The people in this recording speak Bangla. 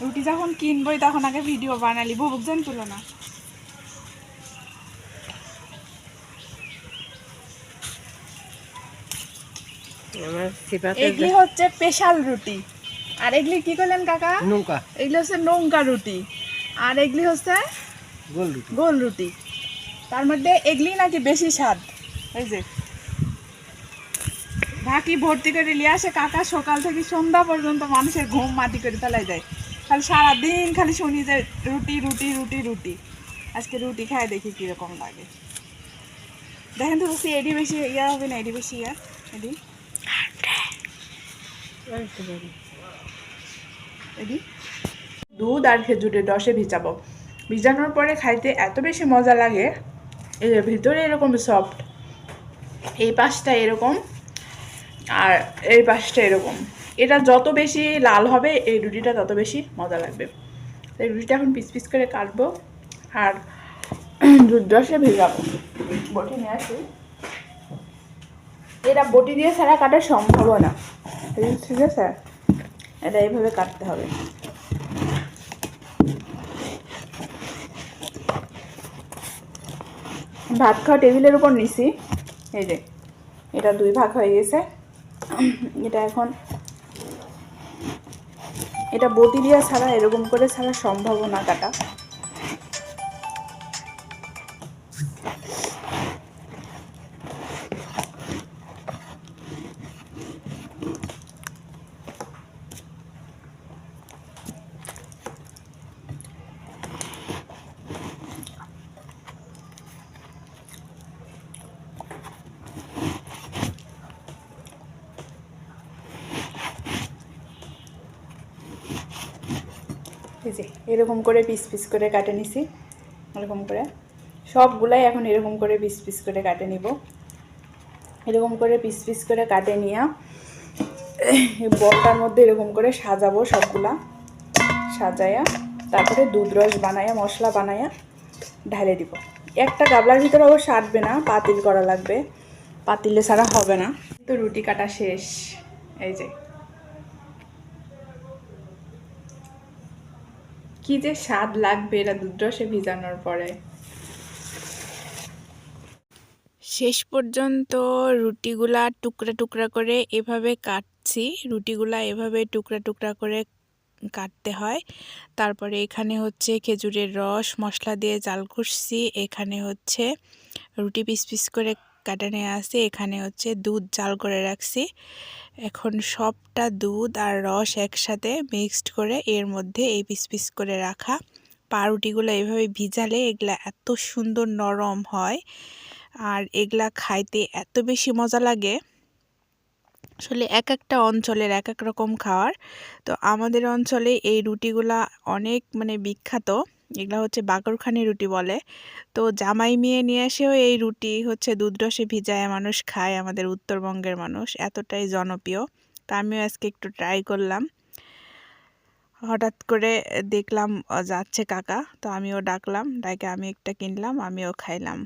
রুটি যখন কিনবই তখন আগে ভিডিও বানালি, বুবুক জান তুলো না। এগুলি হচ্ছে স্পেশাল রুটি, আর এগুলি কি করলেন কাকা? নৌকা। এগুলি হচ্ছে নৌকা রুটি, আর এগুলি হচ্ছে গোল রুটি। গোল রুটি। তার মধ্যে এগুলি নাকি বেশি স্বাদ। এই যে ঢাকি ভর্তি করে নিয়ে আসে কাকা, সকাল থেকে সন্ধ্যা পর্যন্ত মানুষের ঘুম মাটি করে ফেলাই যায়। খালি সারাদিন খালি শুনি যে রুটি রুটি রুটি রুটি। আজকে রুটি খায় দেখি কীরকম লাগে। দেখেন তো বলছি এডি বেশি ইয়া হবে না, এডি বেশি ইয়া এডি এডি দুধ আর খেজুরের রসে ভিজাবো। ভিজানোর পরে খাইতে এত বেশি মজা লাগে। এই যে ভিতরে এরকম সফট, এই পাশটা এরকম আর এই পাশটা এরকম। এটা যত বেশি লাল হবে এই রুটিটা তত বেশি মজা লাগবে। এই রুটিটা এখন পিস পিস করে কাটবো আর দুধ রসে ভেজাবো। বটি নিয়ে আসি, এটা বটি দিয়ে ছাড়া কাটা সম্ভব না, ঠিক আছে? এটা এইভাবে কাটতে হবে। ভাত খাওয়া টেবিলের উপর নিছি, এই যে এটা 2 ভাগ হয়ে গেছে। এটা এখন এটা বটি দিয়ে ছাড়া এরকম করে ছাড়া সম্ভব না কাটা। এই যে এরকম করে পিস পিস করে কাটে নিছি, এরকম করে সবগুলাই এখন এরকম করে পিস পিস করে কাটে নিব। এরকম করে পিস পিস করে কাটে নিয়ে এই বলটার মধ্যে এরকম করে সাজাবো, সবগুলা সাজায়া তারপরে দুধ রস বানায়া মশলা বানায়া ঢালে দিব। একটা গাবলার ভিতরে অবশ্য আটবে না, পাতিল করা লাগবে, পাতিলে ছাড়া হবে না। তো রুটি কাটা শেষ। এই যে কি যে স্বাদ লাগবে এটা দুধ রসে ভিজানোর পরে। শেষ পর্যন্ত রুটিগুলা টুকরা টুকরা করে এভাবে কাটছি। রুটিগুলা এভাবে টুকরা টুকরা করে কাটতে হয়। তারপরে এখানে হচ্ছে খেজুরের রস মশলা দিয়ে জাল করছি, এখানে হচ্ছে রুটি পিস পিস করে কাটা নিয়ে আসছি, এখানে হচ্ছে দুধ জাল করে রাখছি। এখন সবটা দুধ আর রস একসাথে মিক্সড করে এর মধ্যে এই পিস পিস করে রাখা পাউরুটিগুলো এভাবে ভিজালে এগুলা এত সুন্দর নরম হয় আর এগুলা খাইতে এত বেশি মজা লাগে। আসলে এক একটা অঞ্চলের এক এক রকম খাওয়ার। তো আমাদের অঞ্চলে এই রুটিগুলা অনেক বিখ্যাত। এগুলা হচ্ছে বাকরখানি রুটি বলে। তো জামাই মেয়ে নিয়ে এসেও এই রুটি হচ্ছে দুধ রসে ভিজায় মানুষ খায়, আমাদের উত্তরবঙ্গের মানুষ, এতটাই জনপ্রিয়। তা আমিও আজকে একটু ট্রাই করলাম। হঠাৎ করে দেখলাম যাচ্ছে কাকা, তো আমিও ডাকলাম, ডাকে আমি একটা কিনলাম, আমিও খাইলাম।